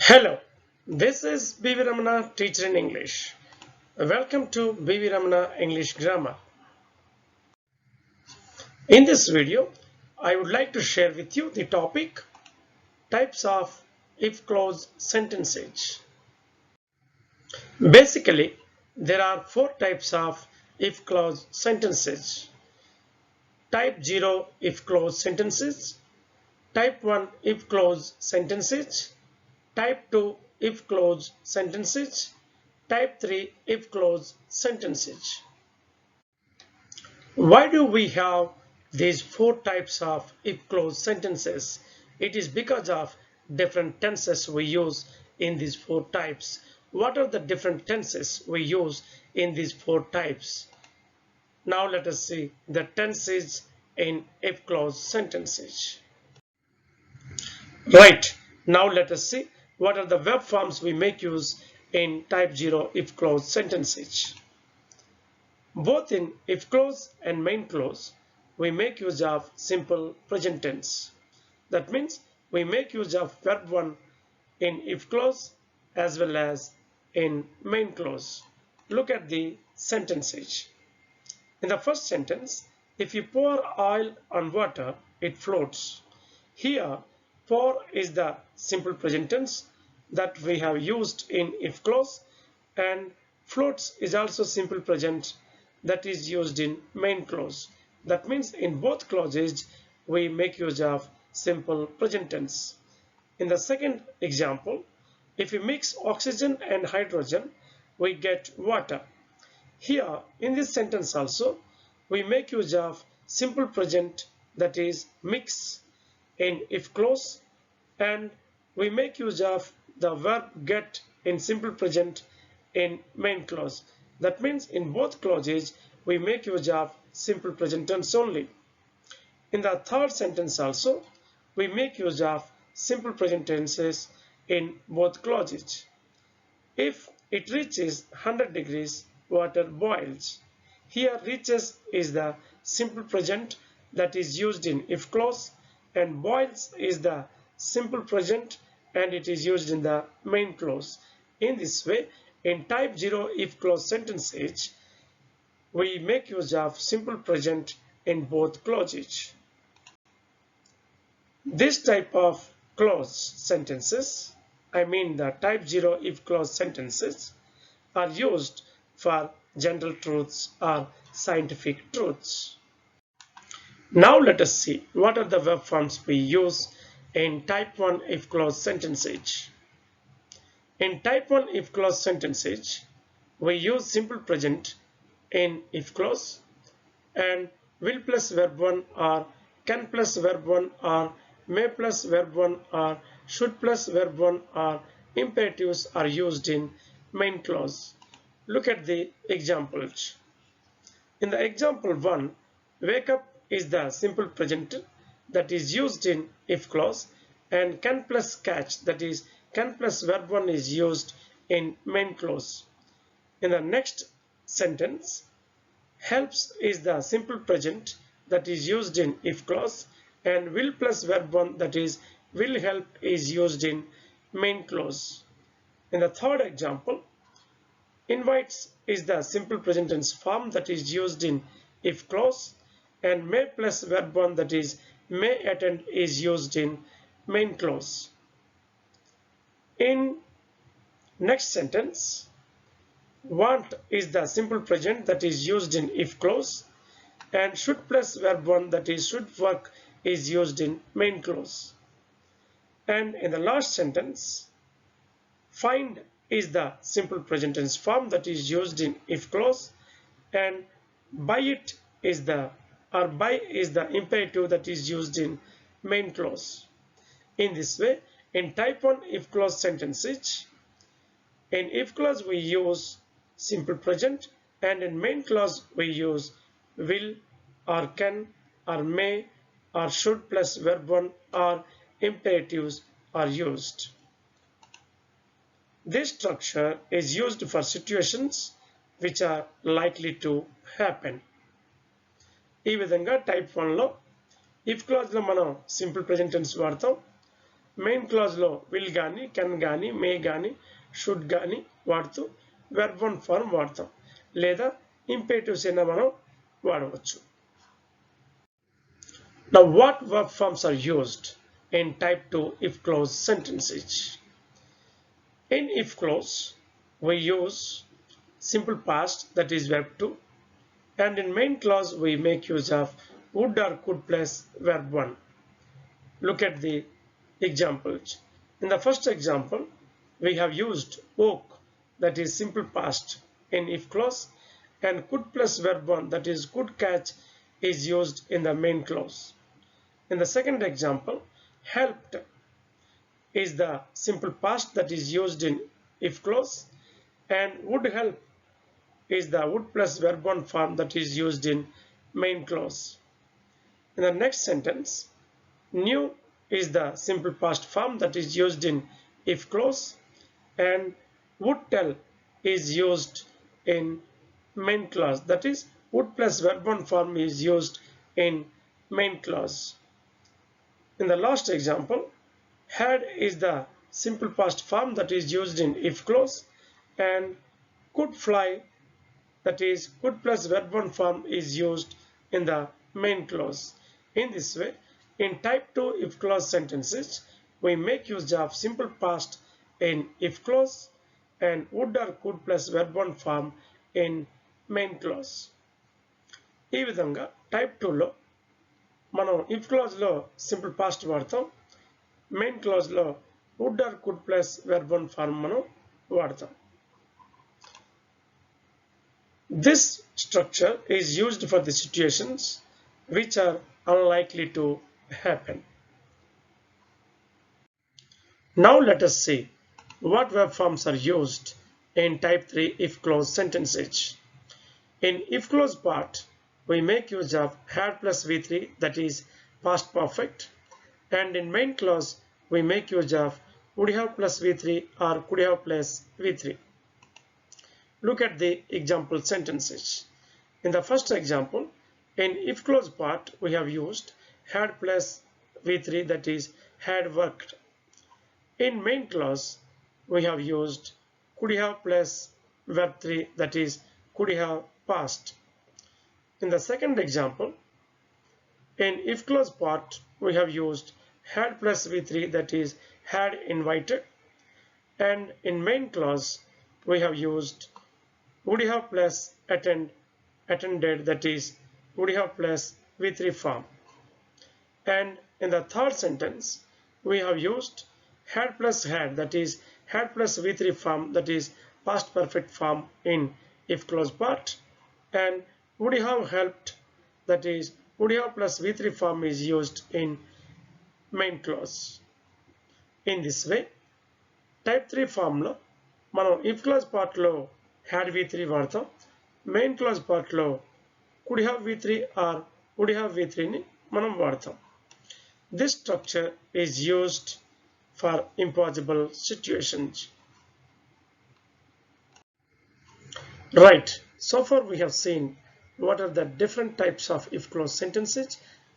Hello, this is B.V. Ramana, teacher in English. Welcome to B.V. Ramana English Grammar. In this video, I would like to share with you the topic types of if clause sentences. Basically, there are four types of if clause sentences. Type 0 if clause sentences, type 1 if clause sentences, type 2 if clause sentences, type 3 if clause sentences. Why do we have these four types of if clause sentences? It is because of different tenses we use in these four types. What are the different tenses we use in these four types? Now let us see the tenses in if clause sentences. Right, now let us see what are the verb forms we make use in type 0 if clause sentences. Both in if clause and main clause, we make use of simple present tense. That means we make use of verb 1 in if clause as well as in main clause. Look at the sentences. In the first sentence, if you pour oil on water, it floats. Here, pour is the simple present tense that we have used in if clause, and floats is also simple present that is used in main clause. That means in both clauses we make use of simple present tense. In the second example, if we mix oxygen and hydrogen, we get water. Here in this sentence also we make use of simple present that is mix in if clause, and we make use of the verb get in simple present in main clause. That means in both clauses we make use of simple present tense only. In the third sentence also we make use of simple present tenses in both clauses. If it reaches 100 degrees, water boils. Here reaches is the simple present that is used in if clause, and boils is the simple present and it is used in the main clause. In this way, in type 0 if clause sentences, we make use of simple present in both clauses. This type of clause sentences, I mean the type 0 if clause sentences, are used for general truths or scientific truths. Now let us see what are the verb forms we use in type 1 if clause sentences. In type 1 if clause sentences, we use simple present in if clause, and will plus verb 1 or can plus verb 1 or may plus verb 1 or should plus verb 1 or imperatives are used in main clause. Look at the examples. In the example 1, wake up is the simple present that is used in if clause, and can plus catch, that is can plus verb 1 is used in main clause. In the next sentence, helps is the simple present that is used in if clause, and will plus verb 1 that is will help is used in main clause. In the third example, invites is the simple present tense form that is used in if clause, and may plus verb 1 that is may attend is used in main clause. In next sentence, want is the simple present that is used in if clause, and should plus verb 1 that is should work is used in main clause. And in the last sentence, find is the simple present tense form that is used in if clause, and buy it is the or buy is the imperative that is used in main clause. In this way, in type 1 if clause sentences, in if clause we use simple present, and in main clause we use will or can or may or should plus verb 1 or imperatives are used. This structure is used for situations which are likely to happen. ఈ విధంగా type 1 లో if clause లో మనం simple present tense వాడతాం, main clause లో will గాని can గాని మే గాని షుడ్ గాని వాడుతూ వెర్బ్ వన్ ఫార్మ్ వాడతాం లేదా ఇంపేటివ్స్ అయినా మనం వాడవచ్చు. Now what verb forms are used in type 2 if clause sentences? In if clause we use simple past, that is verb 2, and in main clause we make use of would or could plus verb 1. Look at the examples. In the first example, we have used oak, that is simple past, in if clause, and could plus verb 1, that is could catch, is used in the main clause. In the second example, helped is the simple past that is used in if clause, and would help is the would plus verb 1 form that is used in main clause. In the next sentence, new is the simple past form that is used in if clause, and would tell is used in main clause, that is would plus verb 1 form is used in main clause. In the last example, had is the simple past form that is used in if clause, and could fly, that is could plus verb 1 form is used in the main clause. In this way, in type 2 if clause sentences, we make use of simple past in if clause and would or could plus verb 1 form in main clause. ఈ విధంగా type 2 లో మనం if clause లో simple past వాడతాం, main clause లో would or could plus verb 1 form మనం వాడతాం. This structure is used for the situations which are unlikely to happen. Now let us see what verb forms are used in type 3 if clause sentences. In if clause part, we make use of had plus v3, that is past perfect, and in main clause we make use of would have plus v3 or could have plus v3. Look at the example sentences. In the first example, in if clause part we have used had plus v3, that is had worked. In main clause we have used could have plus verb 3, that is could have passed. In the second example, in if clause part we have used had plus v3, that is had invited, and in main clause we have used would have plus attended, that is would have plus v3 form. And in the third sentence we have used had plus had, that is had plus v3 form, that is past perfect form in if clause part, and would have helped, that is would have plus v3 form is used in main clause. In this way, type 3 form లో మనం if clause part లో had v3 వాడతాం, main clause part లో could have v3 or would have v3 ని మనం వాడతాం. This structure is used for impossible situations. Right, so far we have seen what are the different types of if clause sentences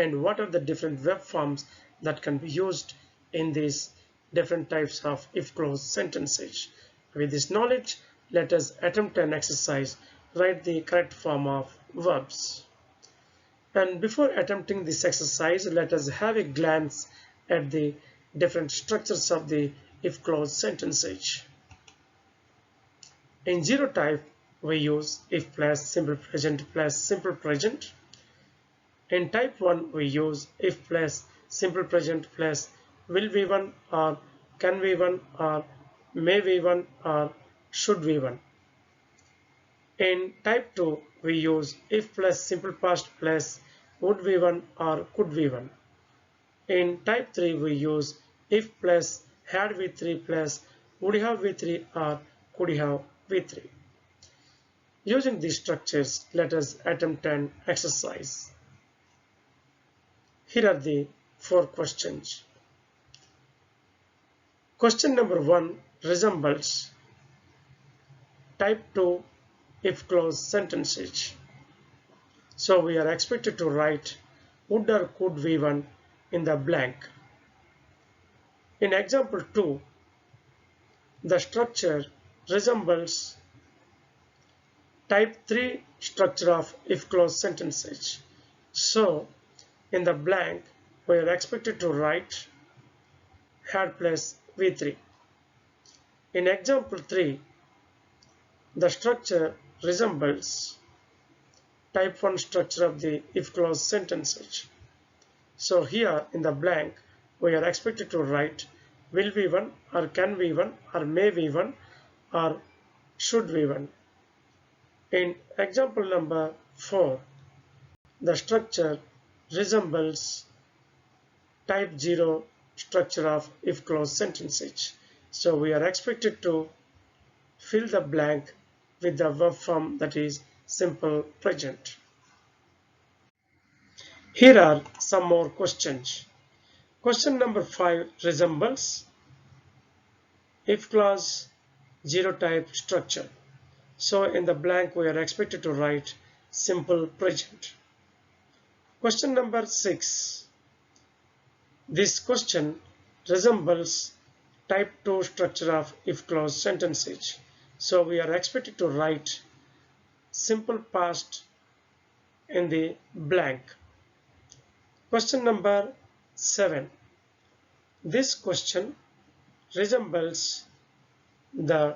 and what are the different verb forms that can be used in these different types of if clause sentences. With this knowledge, let us attempt an exercise. Write the correct form of verbs. And before attempting this exercise, let us have a glance at the different structures of the if clause sentences. In zero type, we use if plus simple present plus simple present. In type 1, we use if plus simple present plus will be one or can be one or may be one or should be one. In type 2, we use if plus simple past plus would be one or could be one. In type 3, we use if plus had v3 plus would have v3 or could have v3. Using these structures, let us attempt an exercise. Here are the 4 questions. Question number 1 resembles type 2 if clause sentences. So we are expected to write would or could be one in the blank. In example 2, the structure resembles type 3 structure of if clause sentences. So in the blank, we are expected to write had plus V3. In example 3, the structure resembles type 1 structure of the if clause sentences. So here in the blank, we are expected to write will be one or can be one or may be one or should be one. In example number 4, the structure resembles type 0 structure of if clause sentences. So we are expected to fill the blank with the verb form that is simple present. Here are some more questions. Question number 5 resembles if clause 0 type structure. So in the blank we are expected to write simple present. Question number 6. This question resembles type 2 structure of if clause sentences. So we are expected to write simple past in the blank. Question number 7. This question resembles the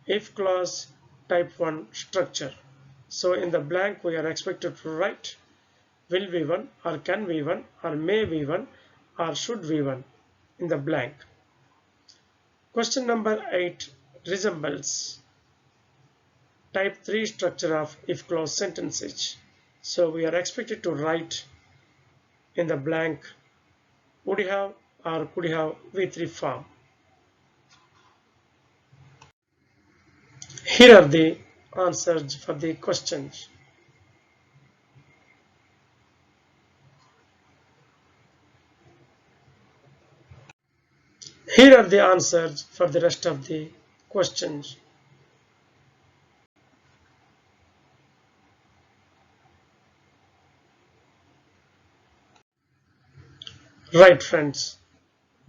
if clause type 1 structure. So in the blank we are expected to write will be one or can be one or may be one or should be one in the blank. Question number 8 resembles type 3 structure of if clause sentences. So we are expected to write in the blank would have or could have V3 form. Here are the answers for the questions. Here are the answers for the rest of the questions. Right, friends.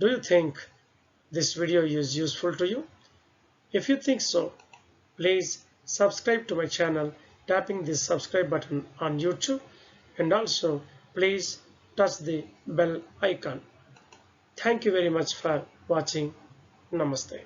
Do you think this video is useful to you? If you think so, please subscribe to my channel tapping the subscribe button on YouTube, and also please touch the bell icon. Thank you very much for watching. Namaste.